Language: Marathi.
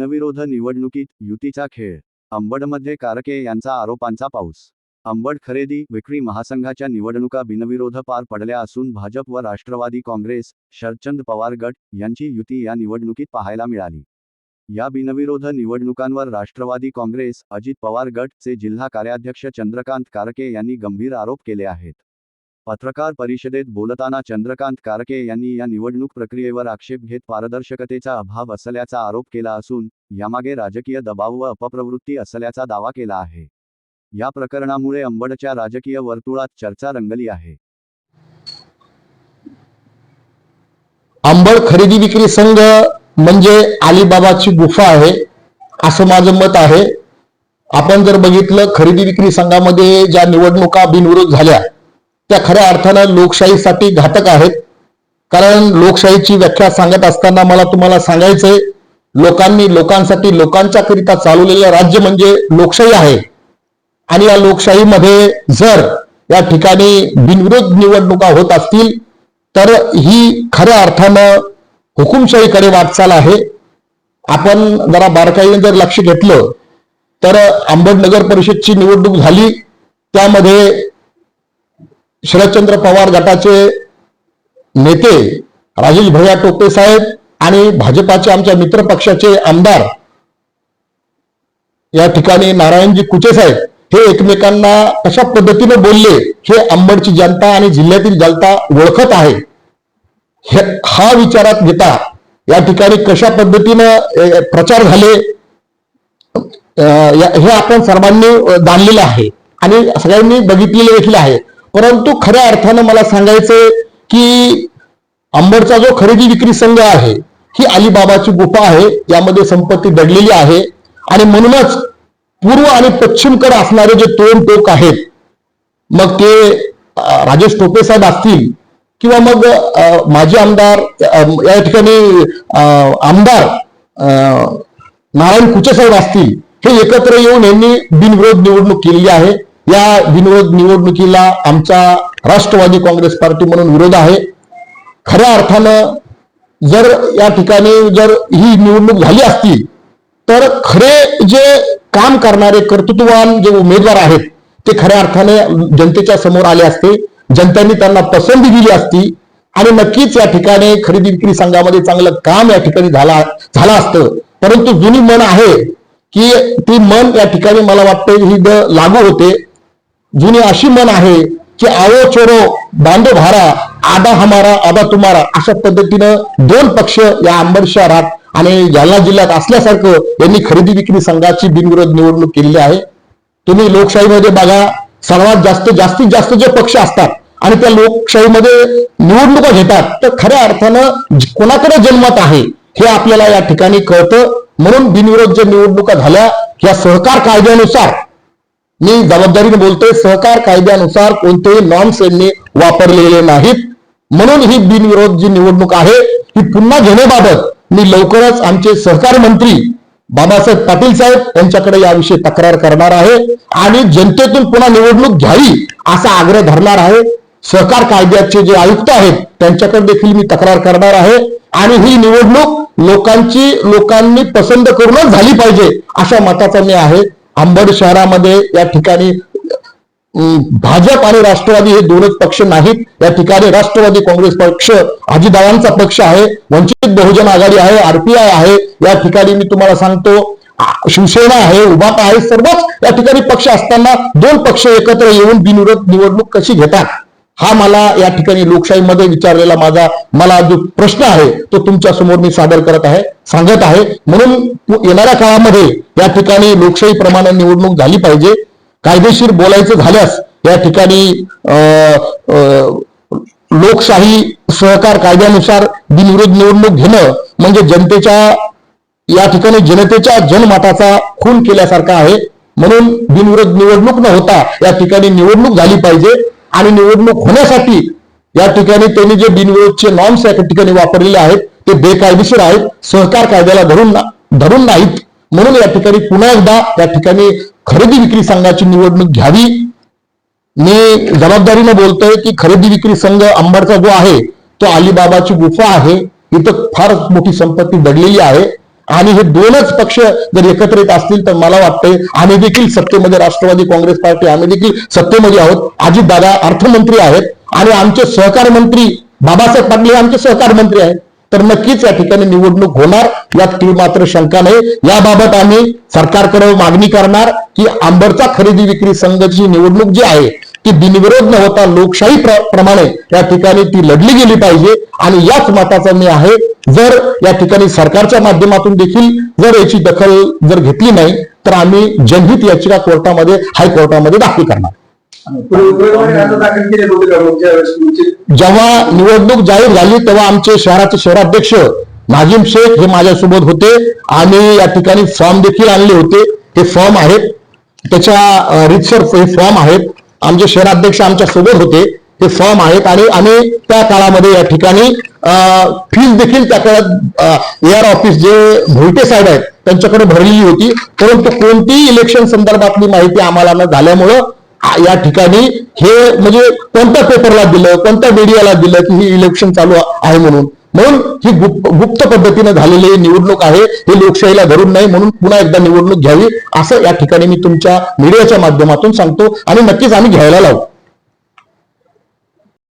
बिनविरोध निवडणुकीत युतीचा खेळ. अंबडमध्ये कारके यांचा आरोपांचा पाऊस. अंबड खरेदी विक्री महासंघाच्या निवडणुका बिनविरोध पार पडल्या असून भाजप व राष्ट्रवादी काँग्रेस, शरदचंद्र पवार गट यांची युती या निवडणुकीत पाहायला मिळाली. या बिनविरोध निवडणुकांवर राष्ट्रवादी काँग्रेस, अजित पवार गटचे जिल्हा कार्याध्यक्ष चंद्रकांत कारके यांनी गंभीर आरोप केले आहेत. पत्रकार परिषदेत बोलताना चंद्रकांत कारके यांनी या निवडणूक प्रक्रियेवर आक्षेप घेत पारदर्शकतेचा अभाव असल्याचा आरोप केला असून यामागे राजकीय दबाव व अपप्रवृत्ती असल्याचा दावा केला आहे. या प्रकरणामुळे अंबडच्या राजकीय वर्तुळात चर्चा रंगली आहे. अंबड खरेदी विक्री संघ म्हणजे अलिबाबाची गुफा आहे असं माझं मत आहे. आपण जर बघितलं खरेदी विक्री संघामध्ये ज्या निवडणुका बिनविरोध झाल्या त्या खऱ्या अर्थानं लोकशाहीसाठी घातक आहेत. कारण लोकशाहीची व्याख्या सांगत असताना मला तुम्हाला सांगायचंय, लोकांनी लोकांसाठी लोकांच्या चालवलेलं राज्य म्हणजे लोकशाही आहे. आणि या लोकशाहीमध्ये जर या ठिकाणी बिनविरोध निवडणुका होत असतील तर ही खऱ्या अर्थानं हुकुमशाहीकडे वाटचाल आहे. आपण जरा बारकाईने जर लक्ष घेतलं तर अंबड नगर परिषदची निवडणूक झाली, त्यामध्ये शरदचंद्र पवार गटाचे नेते राजेश भैया टोपे साहेब आणि भाजपाचे आमच्या मित्र पक्षाचे आमदार या ठिकाणी नारायणजी कुचे साहेब हे एकमेकांना कशा पद्धतीने बोलले हे अंबडची जनता आणि जिल्ह्यातील जनता ओळखत आहे. हा विचारात घेता या ठिकाणी कशा पद्धतीनं प्रचार झाले हे आपण सर्वांनी जाणलेलं आहे आणि सगळ्यांनी बघितलेले देखील आहे. परंतु खऱ्या अर्थानं मला सांगायचंय की अंबडचा जो खरेदी विक्री संघ आहे ही अलिबाबाची गुफा आहे. यामध्ये संपत्ती दडलेली आहे आणि म्हणूनच पूर्व आणि पश्चिमकडे असणारे जे दोन टोक आहेत, मग ते राजेश टोपे साहेब असतील किंवा मग माजी आमदार या ठिकाणी आमदार नारायण कुचे साहेब असतील, हे एकत्र येऊन यांनी बिनविरोध निवडणूक केलेली आहे. या बिनविरोध निवडणुकीला आमचा राष्ट्रवादी काँग्रेस पार्टी म्हणून विरोध आहे. खऱ्या अर्थानं जर या ठिकाणी जर ही निवडणूक झाली असती तर खरे जे काम करणारे कर्तृत्ववान जे उमेदवार आहेत ते खऱ्या अर्थाने जनतेच्या समोर आले असते, जनतेने त्यांना पसंती दिली असती आणि नक्कीच या ठिकाणी खरेदी विक्री संघामध्ये चांगलं काम या ठिकाणी झालं असतं. परंतु जुनी मन आहे की ती मन या ठिकाणी मला वाटतं ही लागू होते. जुनी अशी मन आहे की आओ चोरो बांधो भारा, आधा हमारा आधा तुम्हारा, अशा पद्धतीनं दोन पक्ष या अंबड शहरात आणि जालना जिल्ह्यात असल्यासारखं यांनी खरेदी विक्री संघाची बिनविरोध निवडणूक केलेली आहे. तुम्ही लोकशाहीमध्ये बघा, सर्वात जास्तीत जास्त जे पक्ष असतात आणि त्या लोकशाहीमध्ये निवडणुका घेतात तर खऱ्या अर्थानं कोणाकडे जनमत आहे हे आपल्याला या ठिकाणी कळतं. म्हणून बिनविरोध ज्या निवडणुका झाल्या या सहकार कायद्यानुसार, मी जबाबदारीने बोलतोय, सहकार कायद्यानुसार कोणतेही नॉर्म्स यांनी वापरलेले नाहीत. म्हणून ही बिनविरोध जी निवडणूक आहे ही पुन्हा घेण्याबाबत मी लवकरच आमचे सहकार मंत्री बाबासाहेब पाटील साहेब यांच्याकडे याविषयी तक्रार करणार आहे आणि जनतेतून पुन्हा निवडणूक घ्यावी असा आग्रह धरणार आहे. सहकार कायद्याचे जे आयुक्त आहेत त्यांच्याकडे देखील मी तक्रार करणार आहे आणि ही निवडणूक लोकांनी पसंत करूनच झाली पाहिजे अशा मताचा मी आहे. अंबड शहरामध्ये या ठिकाणी भाजप आणि राष्ट्रवादी हे दोनच पक्ष नाहीत. या ठिकाणी राष्ट्रवादी काँग्रेस पक्ष अजितदादांचा पक्ष आहे, वंचित बहुजन आघाडी आहे, आरपीआय आहे, या ठिकाणी मी तुम्हाला सांगतो शिवसेना आहे, उभाटा आहे. सर्वच या ठिकाणी पक्ष असताना दोन पक्ष एकत्र येऊन बिनविरोध निवडणूक कशी घेतात हा मला या ठिकाणी लोकशाहीमध्ये विचारलेला मला जो प्रश्न आहे तो तुमच्या समोर मी सांगत आहे. म्हणून येणाऱ्या काळामध्ये या ठिकाणी लोकशाहीप्रमाणे निवडणूक झाली पाहिजे. कायदेशीर बोलायचं झाल्यास या ठिकाणी लोकशाही सहकार कायद्यानुसार बिनविरोध निवडणूक घेणं म्हणजे जनतेच्या जनमताचा खून केल्यासारखा आहे. म्हणून बिनविरोध निवडणूक न होता या ठिकाणी निवडणूक झाली पाहिजे आणि निवडणूक होण्यासाठी या ठिकाणी त्यांनी जे बिनविरोधचे नॉर्म्स या ठिकाणी वापरलेले आहेत ते बेकायदेशीर आहेत, सहकार कायद्याला धरून नाहीत. म्हणून या ठिकाणी पुन्हा एकदा या ठिकाणी खरेदी विक्री संघाची निवडणूक घ्यावी. मी जबाबदारीने बोलतोय की खरेदी विक्री संघ अंबडचा जो आहे तो अलिबाबाची गुफा आहे. इथं फार मोठी संपत्ती दडलेली आहे आणि हे दोनच पक्ष जर एकत्रित असतील तर मला वाटतंय आम्ही देखील सत्तेमध्ये, राष्ट्रवादी काँग्रेस पार्टी आम्ही देखील सत्तेमध्ये आहोत. अजितदादा अर्थमंत्री आहेत आणि आमचे सहकार मंत्री बाबासाहेब पाटील हे आमचे सहकार मंत्री आहेत. तर नक्कीच या ठिकाणी निवडणूक होणार, यात ती मात्र शंका नाही. याबाबत आम्ही सरकारकडे मागणी करणार की अंबडचा खरेदी विक्री संघाची निवडणूक जी आहे ती बिनविरोध न होता लोकशाही प्रमाणे या ठिकाणी ती लढली गेली पाहिजे. आणि याच मताचा मी आहे. जर या ठिकाणी सरकारच्या माध्यमातून देखील जर याची दखल जर घेतली नाही तर आम्ही जनहित याचिका कोर्टामध्ये, हायकोर्टामध्ये दाखल करणार. जेव्हा निवडणूक जाहीर झाली तेव्हा आमचे शहराचे शहराध्यक्ष नाजिम शेख हे माझ्यासोबत होते आणि या ठिकाणी फॉर्म देखील आणले होते. हे फॉर्म आहेत, त्याच्या रितसर हे फॉर्म आहेत. आमचे शहराध्यक्ष आमच्या सोबत होते, हे फॉर्म आहेत आणि आम्ही त्या काळामध्ये या ठिकाणी फीस देखील त्या काळात एआर ऑफिस जे भोईटे साहेब आहेत त्यांच्याकडे भरलेली होती. परंतु कोणतीही इलेक्शन संदर्भातली माहिती आम्हाला न झाल्यामुळं या ठिकाणी हे म्हणजे कोणत्या पेपरला दिलं, कोणत्या मीडियाला दिलं की ही इलेक्शन चालू आहे म्हणून ही गुप्त पद्धतीने झालेली निवडणूक आहे. हे लोकशाहीला धरून नाही, म्हणून पुन्हा एकदा निवडणूक घ्यावी असं या ठिकाणी मी तुमच्या मीडियाच्या माध्यमातून सांगतो आणि नक्कीच आम्ही घ्यायला लावू.